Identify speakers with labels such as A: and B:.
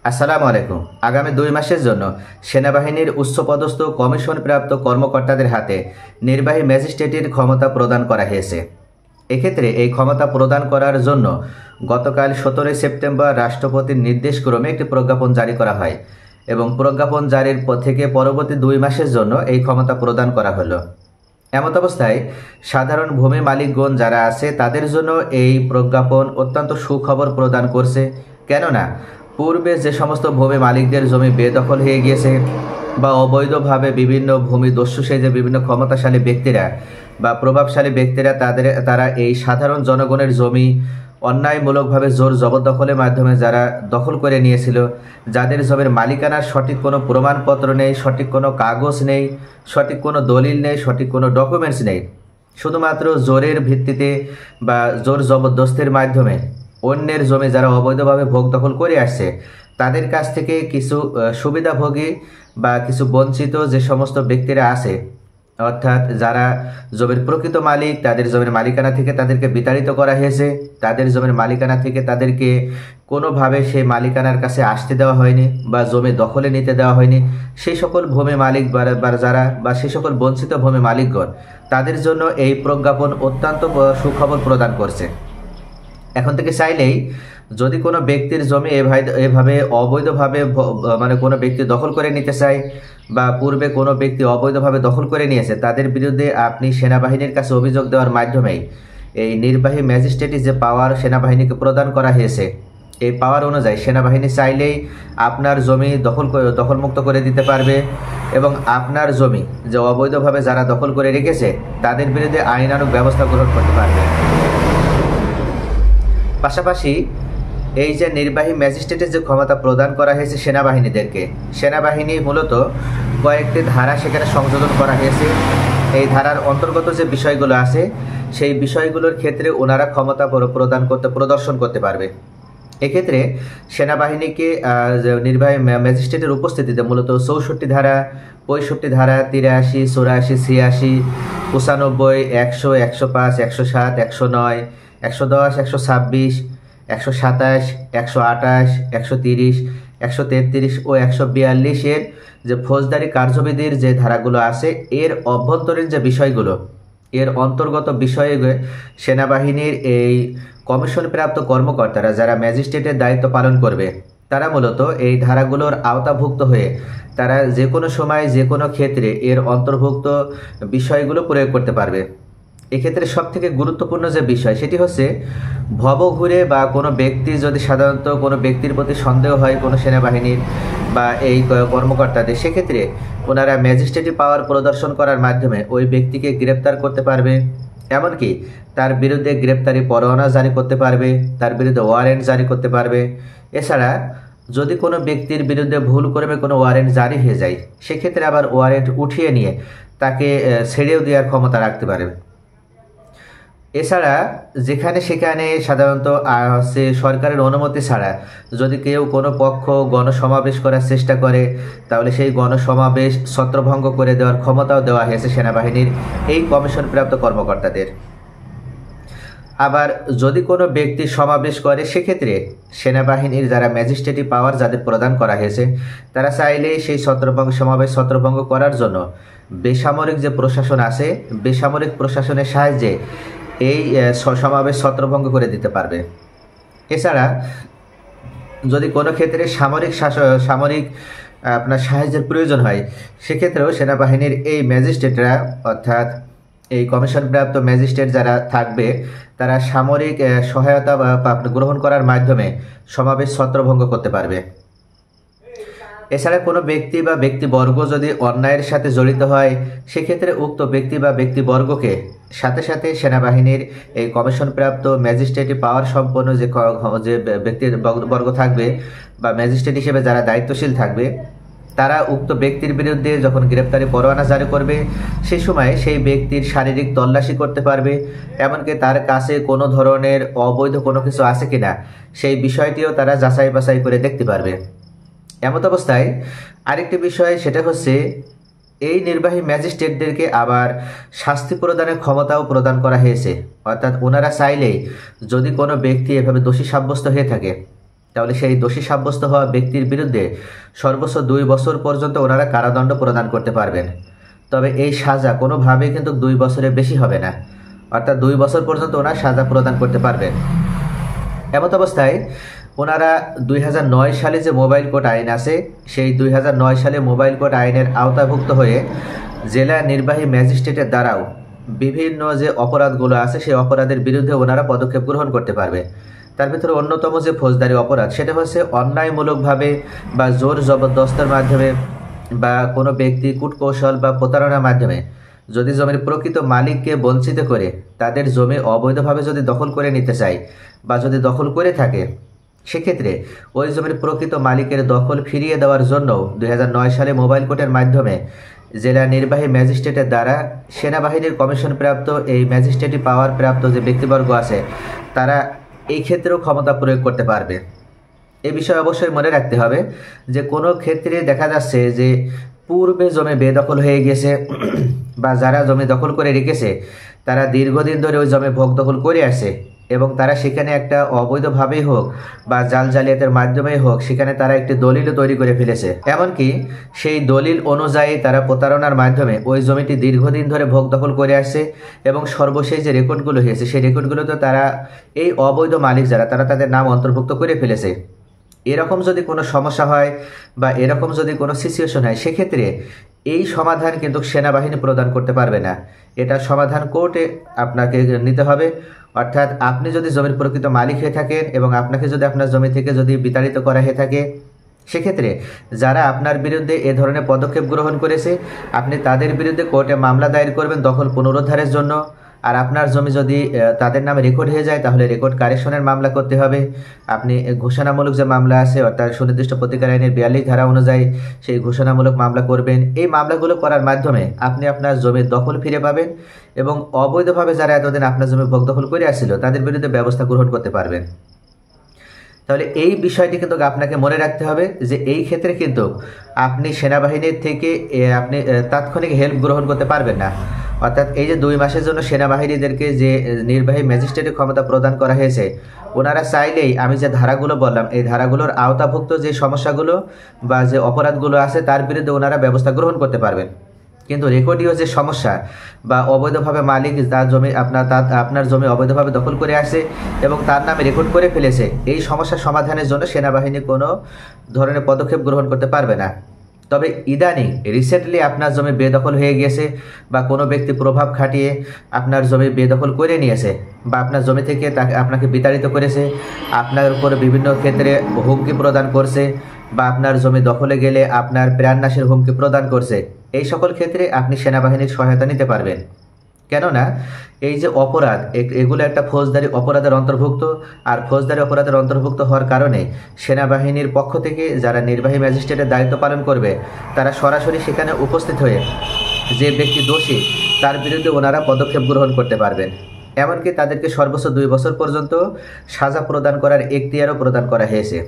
A: আসসালামু আলাইকুম। আগামী 2 মাসের জন্য সেনাবাহিনীর উচ্চপদস্থ কমিশনপ্রাপ্ত কর্মকর্তাদের হাতে নির্বাহী ম্যাজিস্ট্রেটের ক্ষমতা প্রদান করা হয়েছে। এক্ষেত্রে এই ক্ষমতা প্রদান করার জন্য গতকাল 17 সেপ্টেম্বর রাষ্ট্রপতির নির্দেশক্রমে একটি প্রজ্ঞাপন জারি করা হয় এবং প্রজ্ঞাপন জারির থেকে পরবর্তী 2 মাসের জন্য এই ক্ষমতা প্রদান করা হলো। এমত অবস্থায় সাধারণ ভূমি মালিকগণ যারা আছে তাদের জন্য এই প্রজ্ঞাপন অত্যন্ত সুখবর প্রদান করছে। কেননা পূর্বে যে সমস্ত ভূমি মালিকদের জমি বেদখল হয়ে গিয়েছে বা অবৈধভাবে বিভিন্ন ভূমি দস্যু সেজে বিভিন্ন ক্ষমতাশালী ব্যক্তিরা বা প্রভাবশালী ব্যক্তিরা তারা এই সাধারণ জনগণের জমি অন্যায়মূলকভাবে জোর জবরদখলের মাধ্যমে যারা দখল করে নিয়েছিল, যাদের জমির মালিকানার সঠিক কোনো প্রমাণপত্র নেই, সঠিক কোনো কাগজ নেই, সঠিক কোনো দলিল নেই, সঠিক কোনো ডকুমেন্টস নেই, শুধুমাত্র জোরের ভিত্তিতে বা জোর জবরদস্তির মাধ্যমে অন্যের জমি যারা অবৈধভাবে ভোগ দখল করে আসছে তাদের কাছ থেকে কিছু সুবিধাভোগী বা কিছু বঞ্চিত যে সমস্ত ব্যক্তিরা আছে, অর্থাৎ যারা জমির প্রকৃত মালিক, তাদের জমির মালিকানা থেকে তাদেরকে বিতাড়িত করা হয়েছে, তাদের জমির মালিকানা থেকে তাদেরকে কোনোভাবে সেই মালিকানার কাছে আসতে দেওয়া হয়নি বা জমি দখলে নিতে দেওয়া হয়নি, সেই সকল ভূমি মালিক যারা বা সেই সকল বঞ্চিত ভূমি মালিকগণ তাদের জন্য এই প্রজ্ঞাপন অত্যন্ত সুখবর প্রদান করছে। এখন থেকে চাইলেই যদি কোনো ব্যক্তির জমি এভাবে অবৈধভাবে মানে কোনো ব্যক্তি দখল করে নিতে চায় বা পূর্বে কোনো ব্যক্তি অবৈধভাবে দখল করে নিয়েছে, তাদের বিরুদ্ধে আপনি সেনাবাহিনীর কাছে অভিযোগ দেওয়ার মাধ্যমেই এই নির্বাহী ম্যাজিস্ট্রেটের যে পাওয়ার সেনাবাহিনীকে প্রদান করা হয়েছে, এই পাওয়ার অনুযায়ী সেনাবাহিনী চাইলেই আপনার জমি দখলমুক্ত করে দিতে পারবে এবং আপনার জমি যে অবৈধভাবে যারা দখল করে রেখেছে তাদের বিরুদ্ধে আইনানুগ ব্যবস্থা গ্রহণ করতে পারবে। পাশাপাশি এই যে নির্বাহী ম্যাজিস্ট্রেটের যে ক্ষমতা প্রদান করা হয়েছে সেনাবাহিনীদেরকে, সেনাবাহিনী মূলত কয়েকটি ধারা সেখানে সংযোজন করা হয়েছে। এই ধারার অন্তর্গত যে বিষয়গুলো আছে সেই বিষয়গুলোর ক্ষেত্রে ওনারা ক্ষমতা প্রদর্শন করতে পারবে। এক্ষেত্রে সেনাবাহিনীকে নির্বাহী ম্যাজিস্ট্রেটের উপস্থিতিতে মূলত 64 ধারা, 65 ধারা, 83, 84, 86, 95, 100, 105, 107, 109, 110, 126, 127, 128, 130, 133 ও 142 এর যে ফৌজদারি কার্যবিধির যে ধারাগুলো আছে এর অভ্যন্তরীণ যে বিষয়গুলো, এর অন্তর্গত বিষয়ে সেনাবাহিনীর এই কমিশনপ্রাপ্ত কর্মকর্তারা যারা ম্যাজিস্ট্রেটের দায়িত্ব পালন করবে তারা মূলত এই ধারাগুলোর আওতাভুক্ত হয়ে তারা যে কোনো সময় যে কোনো ক্ষেত্রে এর অন্তর্ভুক্ত বিষয়গুলো প্রয়োগ করতে পারবে। এক্ষেত্রে সবথেকে গুরুত্বপূর্ণ যে বিষয় সেটি হচ্ছে ভবঘুরে বা কোনো ব্যক্তি যদি সাধারণত কোনো ব্যক্তির প্রতি সন্দেহ হয় কোনো সেনাবাহিনীর বা এই কর্মকর্তাদের, সেক্ষেত্রে ওনারা ম্যাজিস্ট্রেটি পাওয়ার প্রদর্শন করার মাধ্যমে ওই ব্যক্তিকে গ্রেপ্তার করতে পারবে, এমনকি তার বিরুদ্ধে গ্রেপ্তারি পরোয়ানা জারি করতে পারবে, তার বিরুদ্ধে ওয়ারেন্ট জারি করতে পারবে। এছাড়া যদি কোনো ব্যক্তির বিরুদ্ধে ভুল করে কোনো ওয়ারেন্ট জারি হয়ে যায় সেক্ষেত্রে আবার ওয়ারেন্ট উঠিয়ে নিয়ে তাকে ছেড়েও দেওয়ার ক্ষমতা রাখতে পারবে। এছাড়া যেখানে সেখানে সাধারণত হচ্ছে সরকারের অনুমতি ছাড়া যদি কেউ কোনো পক্ষ গণসমাবেশ করার চেষ্টা করে তাহলে সেই গণসমাবেশ ছত্রভঙ্গ করে দেওয়ার ক্ষমতাও দেওয়া হয়েছে সেনাবাহিনীর এই কমিশনপ্রাপ্ত কর্মকর্তাদের। আবার যদি কোনো ব্যক্তি সমাবেশ করে সেক্ষেত্রে সেনাবাহিনীর যারা ম্যাজিস্ট্রেটি পাওয়ার যাদের প্রদান করা হয়েছে তারা চাইলে সেই সমাবেশ ছত্রভঙ্গ করার জন্য বেসামরিক যে প্রশাসন আছে বেসামরিক প্রশাসনের সাহায্যে এই সমাবেশ ছত্রভঙ্গ করে দিতে পারবে। এছাড়া যদি কোনো ক্ষেত্রে সামরিক আপনার সাহায্যের প্রয়োজন হয় সেক্ষেত্রেও সেনাবাহিনীর এই ম্যাজিস্ট্রেটরা অর্থাৎ এই কমিশনপ্রাপ্ত ম্যাজিস্ট্রেট যারা থাকবে তারা সামরিক সহায়তা গ্রহণ করার মাধ্যমে সমাবেশ ছত্রভঙ্গ করতে পারবে। এছাড়া কোনো ব্যক্তি বা ব্যক্তিবর্গ যদি অন্যায়ের সাথে জড়িত হয় সেক্ষেত্রে উক্ত ব্যক্তি বা ব্যক্তিবর্গকে সাথে সাথে সেনাবাহিনীর এই কমিশনপ্রাপ্ত ম্যাজিস্ট্রেটি পাওয়ার সম্পন্ন যে ব্যক্তিবর্গ থাকবে বা ম্যাজিস্ট্রেট হিসেবে যারা দায়িত্বশীল থাকবে তারা উক্ত ব্যক্তির বিরুদ্ধে যখন গ্রেপ্তারি পরোয়ানা জারি করবে সেই সময় সেই ব্যক্তির শারীরিক তল্লাশি করতে পারবে, এমনকি তার কাছে কোনো ধরনের অবৈধ কোনো কিছু আছে কিনা সেই বিষয়টিও তারা যাচাই বাছাই করে দেখতে পারবে। এমত অবস্থায় আরেকটি বিষয় সেটা হচ্ছে এই নির্বাহী ম্যাজিস্ট্রেটদেরকে আবার শাস্তি প্রদানের ক্ষমতাও প্রদান করা হয়েছে। অর্থাৎ ওনারা চাইলেই যদি কোনো ব্যক্তি এভাবে দোষী সাব্যস্ত হয়ে থাকে তাহলে সেই দোষী সাব্যস্ত হওয়া ব্যক্তির বিরুদ্ধে সর্বোচ্চ 2 বছর পর্যন্ত ওনারা কারাদণ্ড প্রদান করতে পারবেন। তবে এই সাজা কোনোভাবেই কিন্তু 2 বছরের বেশি হবে না, অর্থাৎ 2 বছর পর্যন্ত ওনারা সাজা প্রদান করতে পারবেন। এমত অবস্থায় ওনারা 2009 সালে যে মোবাইল কোড আইন আছে, সেই 2009 সালে মোবাইল কোড আইনের আওতাভুক্ত হয়ে জেলা নির্বাহী ম্যাজিস্ট্রেটের দ্বারাও বিভিন্ন যে অপরাধগুলো আছে সেই অপরাধের বিরুদ্ধে ওনারা পদক্ষেপ গ্রহণ করতে পারবে। তার ভিতরে অন্যতম যে ফৌজদারি অপরাধ, সেটা হচ্ছে অন্যায়মূলকভাবে বা জোর জবরদস্তের মাধ্যমে বা কোনো ব্যক্তি কূটকৌশল বা প্রতারণার মাধ্যমে যদি জমির প্রকৃত মালিককে বঞ্চিত করে তাদের জমি অবৈধভাবে যদি দখল করে নিতে চায় বা যদি দখল করে থাকে, সেক্ষেত্রে ওই জমির প্রকৃত মালিকের দখল ফিরিয়ে দেওয়ার জন্য 2009 সালে মোবাইল কোর্টের মাধ্যমে জেলা নির্বাহী ম্যাজিস্ট্রেটের দ্বারা সেনাবাহিনীর কমিশন প্রাপ্ত এই ম্যাজিস্ট্রেটি পাওয়ার প্রাপ্ত যে ব্যক্তিবর্গ আছে তারা এই ক্ষেত্রেও ক্ষমতা প্রয়োগ করতে পারবে। এ বিষয়ে অবশ্যই মনে রাখতে হবে যে কোনো ক্ষেত্রে দেখা যাচ্ছে যে পূর্বে জমি বেদখল হয়ে গেছে বা যারা জমি দখল করে রেখেছে তারা দীর্ঘদিন ধরে ওই জমি ভোগ দখল করে আসে এবং তারা সেখানে একটা অবৈধভাবেই হোক বা জাল জালিয়াতের মাধ্যমেই হোক সেখানে তারা একটি দলিলও তৈরি করে ফেলেছে। এমনকি সেই দলিল অনুযায়ী তারা প্রতারণার মাধ্যমে ওই জমিটি দীর্ঘদিন ধরে ভোগ দখল করে আসছে এবং সর্বশেষ যে রেকর্ডগুলো হয়েছে সেই রেকর্ডগুলোতে তারা এই অবৈধ মালিক যারা তারা তাদের নাম অন্তর্ভুক্ত করে ফেলেছে। এরকম যদি কোনো সমস্যা হয় বা এরকম যদি কোনো সিচুয়েশন হয়, সেক্ষেত্রে এই সমাধান কিন্তু সেনাবাহিনী প্রদান করতে পারবে না, এটা সমাধান কোর্টে আপনাকে নিতে হবে। অর্থাৎ আপনি যদি জমির প্রকৃত মালিক হয়ে থাকেন এবং আপনাকে যদি আপনার জমি থেকে যদি বিতাড়িত করা হয়ে থাকে, সেক্ষেত্রে যারা আপনার বিরুদ্ধে এ ধরনের পদক্ষেপ গ্রহণ করেছে আপনি তাদের বিরুদ্ধে কোর্টে মামলা দায়ের করবেন দখল পুনরুদ্ধারের জন্য। আর আপনার জমি যদি তাদের নামে রেকর্ড হয়ে যায় তাহলে রেকর্ড কারেকশনের মামলা করতে হবে। আপনি ঘোষণামূলক যে মামলা আছে অর্থাৎ সুনির্দিষ্ট প্রতিকার আইনের 42 ধারা অনুযায়ী সেই ঘোষণামূলক মামলা করবেন। এই মামলাগুলো করার মাধ্যমে আপনি আপনার জমির দখল ফিরে পাবেন এবং অবৈধভাবে যারা এতদিন আপনার জমি ভোগ দখল করে আসছিল তাদের বিরুদ্ধে ব্যবস্থা গ্রহণ করতে পারবেন। তাহলে এই বিষয়টি কিন্তু আপনাকে মনে রাখতে হবে যে এই ক্ষেত্রে কিন্তু আপনি সেনাবাহিনীর থেকে আপনি তাৎক্ষণিক হেল্প গ্রহণ করতে পারবেন না। অর্থাৎ এই যে 2 মাসের জন্য সেনাবাহিনীদেরকে যে নির্বাহী ম্যাজিস্ট্রেটের ক্ষমতা প্রদান করা হয়েছে, ওনারা চাইলেই আমি যে ধারাগুলো বললাম এই ধারাগুলোর আওতাভুক্ত যে সমস্যাগুলো বা যে অপরাধগুলো আছে তার বিরুদ্ধে ওনারা ব্যবস্থা গ্রহণ করতে পারবেন। কিন্তু রেকর্ডীয় যে সমস্যা বা অবৈধভাবে মালিক তার জমি আপনার জমি অবৈধভাবে দখল করে আসে এবং তার নামে রেকর্ড করে ফেলেছে, এই সমস্যা সমাধানের জন্য সেনাবাহিনী কোনো ধরনের পদক্ষেপ গ্রহণ করতে পারবে না। তবে ইদানিং রিসেন্টলি আপনার জমি বেদখল হয়ে গেছে বা কোনো ব্যক্তি প্রভাব খাটিয়ে আপনার জমি বেদখল করে নিয়েছে বা আপনার জমি থেকে আপনাকে বিতাড়িত করেছে, আপনার উপরে বিভিন্ন ক্ষেত্রে হুমকি প্রদান করছে বা আপনার জমি দখলে গেলে আপনার প্রাণনাশের হুমকি প্রদান করছে, এই সকল ক্ষেত্রে আপনি সেনাবাহিনীর সহায়তা নিতে পারবেন। কেননা এই যে অপরাধ এগুলো একটা ফৌজদারি অপরাধের অন্তর্ভুক্ত, আর ফৌজদারি অপরাধের অন্তর্ভুক্ত হওয়ার কারণে সেনাবাহিনীর পক্ষ থেকে যারা নির্বাহী ম্যাজিস্ট্রেটের দায়িত্ব পালন করবে তারা সরাসরি সেখানে উপস্থিত হয়ে যে ব্যক্তি দোষী তার বিরুদ্ধে ওনারা পদক্ষেপ গ্রহণ করতে পারবেন। এমনকি তাদেরকে সর্বোচ্চ 2 বছর পর্যন্ত সাজা প্রদান করার এখতিয়ারও প্রদান করা হয়েছে।